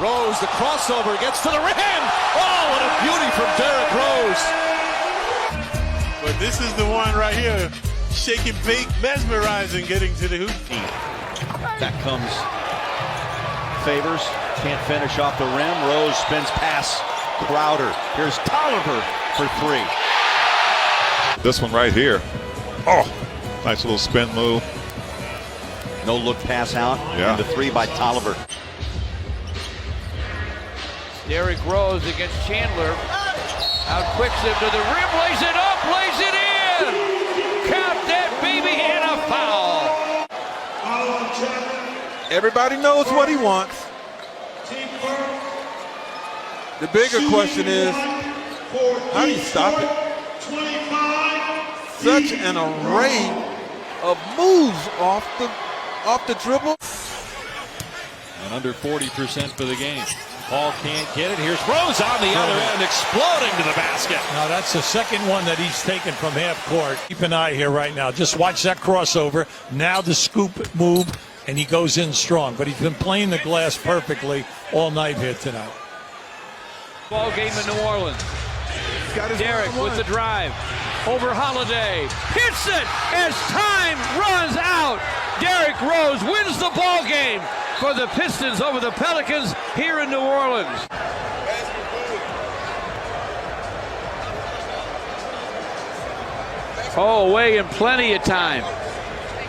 Rose, the crossover, gets to the rim. Oh, what a beauty from Derrick Rose. But this is the one right here. Shaking, bake, mesmerizing, getting to the hoop. That comes Favors. Can't finish off the rim. Rose spins past Crowder. Here's Tolliver for three. This one right here. Oh, nice little spin move. No look pass out. Yeah. And the three by Tolliver. Derrick Rose against Chandler. Outquicks him to the rim, lays it up, lays it in. Count that baby in a foul. Everybody knows what he wants. The bigger question is, how do you stop it? Such an array of moves off the dribble. And under 40% for the game. Paul can't get it. Here's Rose on the other end, exploding to the basket. Now that's the second one that he's taken from half court. Keep an eye here right now. Just watch that crossover. Now the scoop move, and he goes in strong. But he's been playing the glass perfectly all night here tonight. Ball game in New Orleans. Derrick with the drive. Over Holiday. Hits it as time runs out. Derrick Rose wins the ball game for the Pistons over the Pelicans here in New Orleans. Oh, away in plenty of time.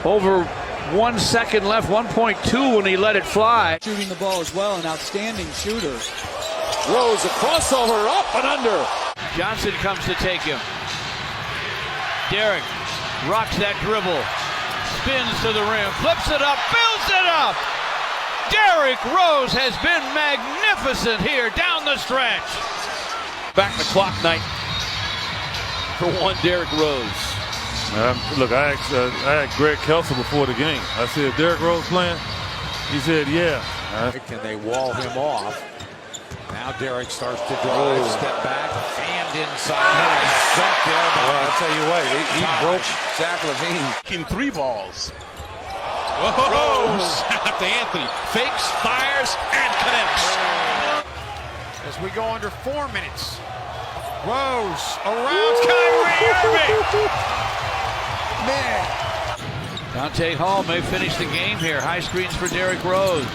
Over 1 second left, 1.2 when he let it fly. Shooting the ball as well, an outstanding shooter. Rose, a crossover, up and under. Johnson comes to take him. Derrick rocks that dribble, spins to the rim, flips it up, builds it up. Derrick Rose has been magnificent here down the stretch. Back the clock night for one Derrick Rose. Look, I asked Greg Kelso before the game. I said, Derrick Rose playing? He said, yeah. Can they wall him off? Now Derrick starts to drive, step back, and inside. Stuck there. I'll tell you what, he broke Zach LaVine. In 3 balls. Rose out to Anthony. Fakes, fires, and connects. As we go under 4 minutes. Rose around Kyrie Irving. Man. Dante Hall may finish the game here. High screens for Derrick Rose.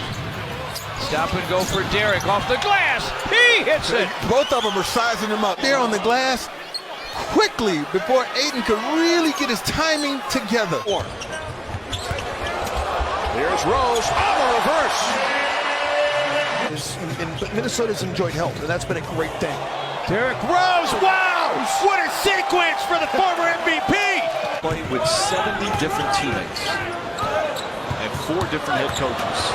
Stop and go for Derrick off the glass. He hits it. Both of them are sizing him up. They're on the glass quickly before Ayton could really get his timing together. Here's Rose on the reverse. Minnesota's enjoyed health, and that's been a great thing. Derrick Rose, wow! What a sequence for the former MVP! Played with 70 different teammates and 4 different head coaches.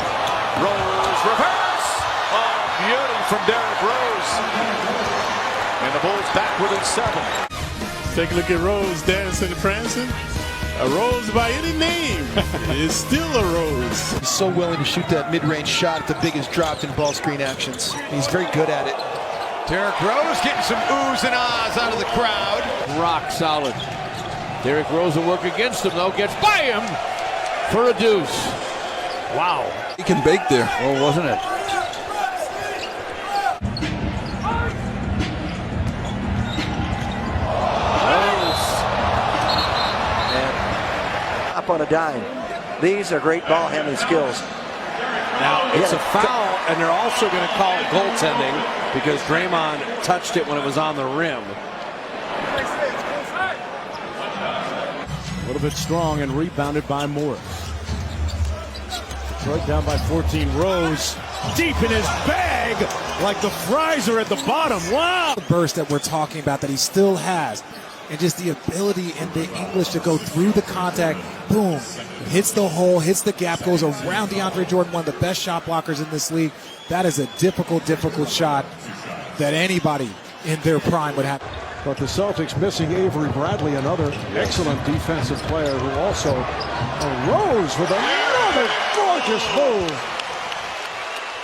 Rose, reverse. Oh, beauty from Derrick Rose. And the Bulls back within 7. Take a look at Rose dancing and prancing. A Rose by any name is still a Rose. He's so willing to shoot that mid-range shot at the biggest drop in ball screen actions. He's very good at it. Derrick Rose getting some oohs and ahs out of the crowd. Rock solid. Derrick Rose will work against him though. Gets by him for a deuce. Wow. He can bake there. Oh, wasn't it? Up on a dime. These are great ball handling skills. Now, it's a foul, and they're also going to call it goaltending because Draymond touched it when it was on the rim. A little bit strong and rebounded by Morris. Detroit down by 14. Rose deep in his bag like the fries are at the bottom. Wow. The burst that we're talking about that he still has. And just the ability and the English to go through the contact. Boom. Hits the hole, hits the gap, goes around DeAndre Jordan, one of the best shot blockers in this league. That is a difficult shot that anybody in their prime would have. But the Celtics missing Avery Bradley, another excellent defensive player who also arose with another gorgeous move.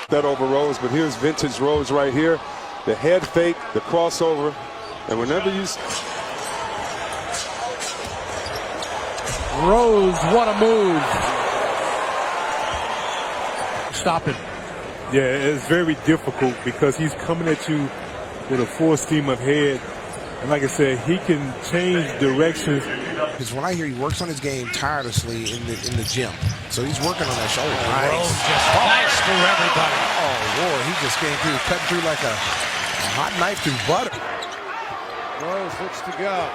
That over Rose, but here's vintage Rose right here. The head fake, the crossover, and whenever you... Rose, what a move. Stop it. Yeah, it's very difficult because he's coming at you with a full steam of head. And like I said, he can change directions. Because when I hear he works on his game tirelessly in the gym. So he's working on that shoulder. Rose just nice through everybody. Oh, Lord, he just came through, cut through like a hot knife through butter. Rose looks to go.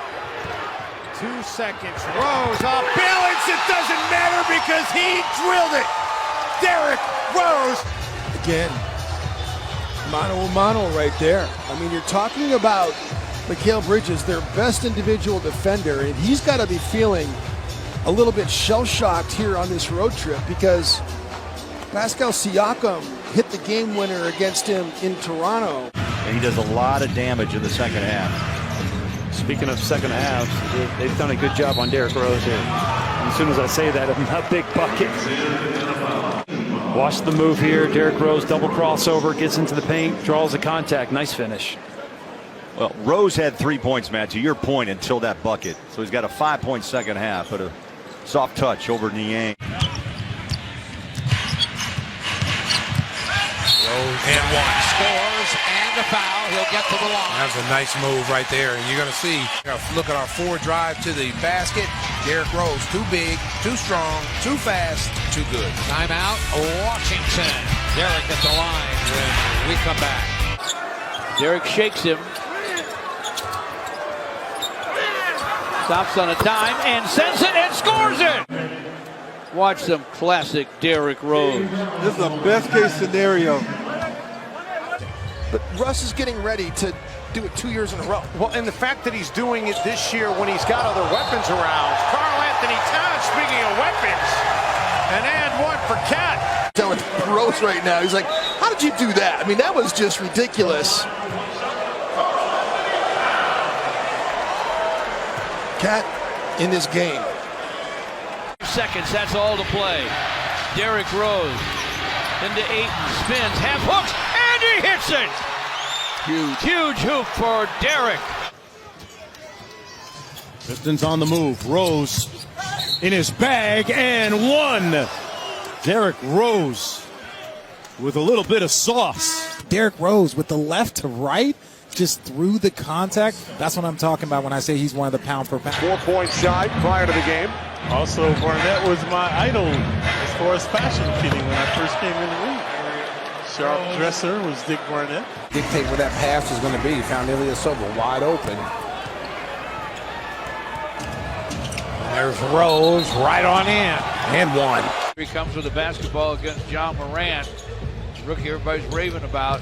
2 seconds. Rose off balance. It doesn't matter because he drilled it. Derrick Rose. Again, mano a mano right there. I mean, you're talking about Mikal Bridges, their best individual defender, and he's got to be feeling a little bit shell-shocked here on this road trip because Pascal Siakam hit the game winner against him in Toronto. And he does a lot of damage in the second half. Speaking of second halves, they've done a good job on Derrick Rose here. And as soon as I say that, a big bucket. Watch the move here. Derrick Rose double crossover, gets into the paint, draws the contact. Nice finish. Well, Rose had 3 points, Matt, to your point, until that bucket. So he's got a 5-point second half, but a soft touch over Niang. Rose and one scores and a foul. He'll get to the line. That's a nice move right there. And you're going to see, look at our forward drive to the basket. Derrick Rose, too big, too strong, too fast, too good. Timeout, Washington. Derrick at the line when we come back. Derrick shakes him. Stops on a dime and sends it and scores it. Watch some classic Derrick Rose. This is a best-case scenario. But Russ is getting ready to do it 2 years in a row. Well, and the fact that he's doing it this year when he's got other weapons around. Karl-Anthony Towns, speaking of weapons, and one for Cat. Telling Rose right now, he's like, how did you do that? I mean, that was just ridiculous. Cat in this game. Seconds, that's all to play. Derrick Rose into Ayton, spins, half hooks, and he hits it. Huge hoop for Derrick. Pistons on the move. Rose in his bag and one. Derrick Rose with a little bit of sauce. Derrick Rose with the left to right, just through the contact. That's what I'm talking about when I say he's one of the pound for pound. 4-point shy prior to the game. Also, Barnett was my idol as far as fashion fitting when I first came in the league. Sharp dresser was Dick Barnett. Dictate where that pass is going to be. Found Ilyasova wide open. There's Rose right on in. And one. He comes with a basketball against John Morant. Rookie everybody's raving about.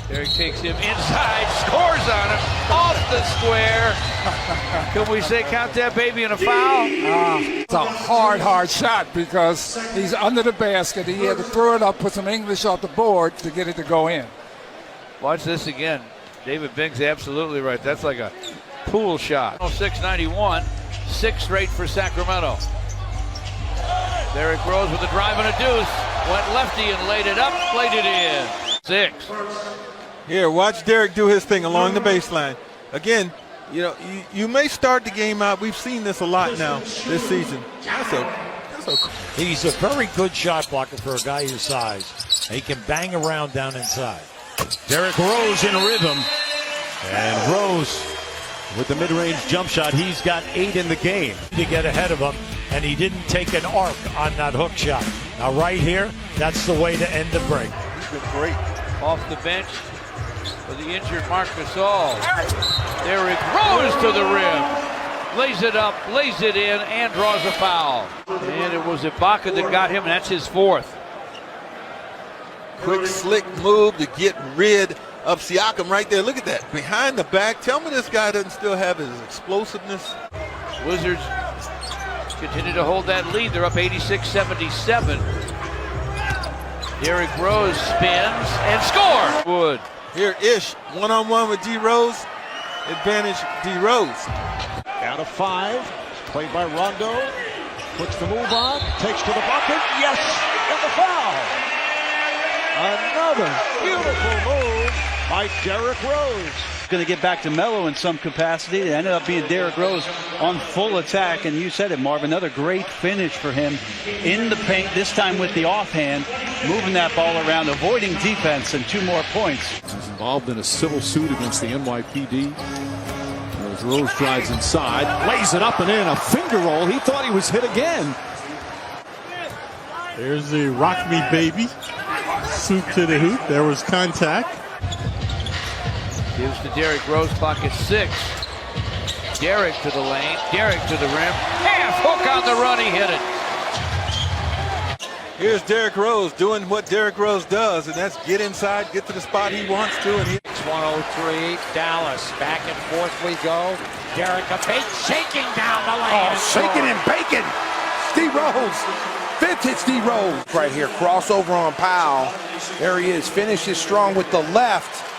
Derrick takes him inside, scores on him, off the square. Can we say count that baby in a foul? It's a hard shot because he's under the basket. He had to throw it up, put some English off the board to get it to go in. Watch this again. David Bing's absolutely right. That's like a pool shot. 691, 6 straight for Sacramento. Derrick Rose with a drive and a deuce. Went lefty and laid it up, played it in. 6. Here, watch Derrick do his thing along the baseline. Again, you know, you may start the game out. We've seen this a lot now this season. He's a very good shot blocker for a guy his size. He can bang around down inside. Derrick Rose in rhythm. And Rose with the mid-range jump shot. He's got 8 in the game. To get ahead of him, and he didn't take an arc on that hook shot. Now right here, that's the way to end the break. He's been great. Off the bench for the injured Marc Gasol. Derrick Rose to the rim. Lays it up, lays it in, and draws a foul. And it was Ibaka that got him, and that's his 4th. Quick, slick move to get rid of Siakam right there. Look at that. Behind the back. Tell me this guy doesn't still have his explosiveness. Wizards continue to hold that lead. They're up 86-77. Derrick Rose spins and scores. Wood. Here, Ish, one-on-one with DRose. Advantage DRose. Down to 5. Played by Rondo. Puts the move on. Takes to the bucket. Yes! And the foul. Another beautiful move by Derrick Rose. Going to get back to Melo in some capacity. It ended up being Derrick Rose on full attack, and you said it, Marv. Another great finish for him in the paint, this time with the offhand, moving that ball around, avoiding defense, and 2 more points. He's involved in a civil suit against the NYPD. As Rose drives inside, lays it up and in, a finger roll. He thought he was hit again. There's the Rock Me Baby. Soup to the hoop. There was contact. Gives to Derrick Rose, pocket 6. Derrick to the lane. Derrick to the rim. Half hook on the run. He hit it. Here's Derrick Rose doing what Derrick Rose does, and that's get inside, get to the spot he wants to. And 103, Dallas. Back and forth we go. Derrick a bait, shaking down the lane. Shaking and baking. DRose. Vintage DRose. Right here, crossover on Powell. There he is, finishes strong with the left.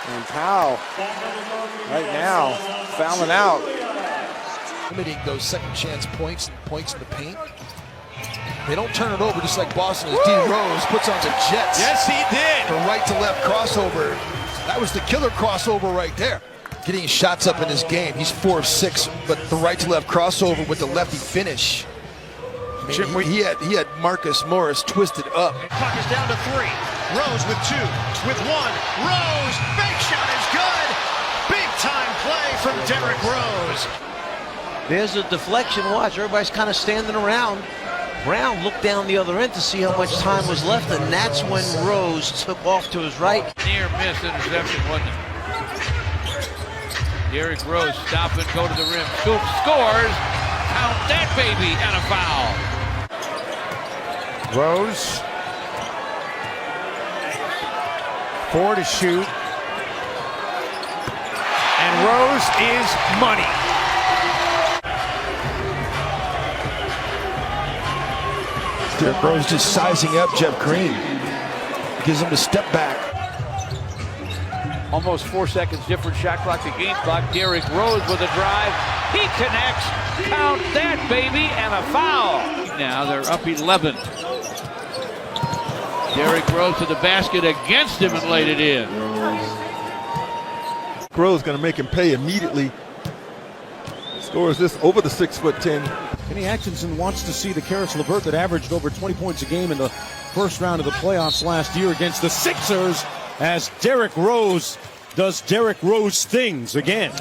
And Powell, right now, fouling out. Limiting those second chance points in the paint. They don't turn it over just like Boston as DRose puts on the Jets. Yes, he did. The right to left crossover. That was the killer crossover right there. Getting shots up in his game. He's 4 of 6, but the right to left crossover with the lefty finish. I mean, he had Marcus Morris twisted up. Clock is down to 3. Rose with 2, with 1. Rose, big shot is good. Big time play from Derrick Rose. There's a deflection. Watch, everybody's kind of standing around. Brown looked down the other end to see how much time was left, and that's when Rose took off to his right. Near miss interception, wasn't it? Derrick Rose stop and go to the rim. Scoop scores. Count that baby, and a foul. Rose. 4 to shoot. And Rose is money. Derrick Rose just sizing up Jeff Green. Gives him a step back. Almost 4 seconds different shot clock to game clock. Derrick Rose with a drive. He connects. Count that baby, and a foul. Now they're up 11. Derrick Rose to the basket against him and laid it in. Rose going to make him pay immediately. Scores this over the 6'10". Kenny Atkinson wants to see the Karis LeVert that averaged over 20 points a game in the first round of the playoffs last year against the Sixers, as Derrick Rose does Derrick Rose things again.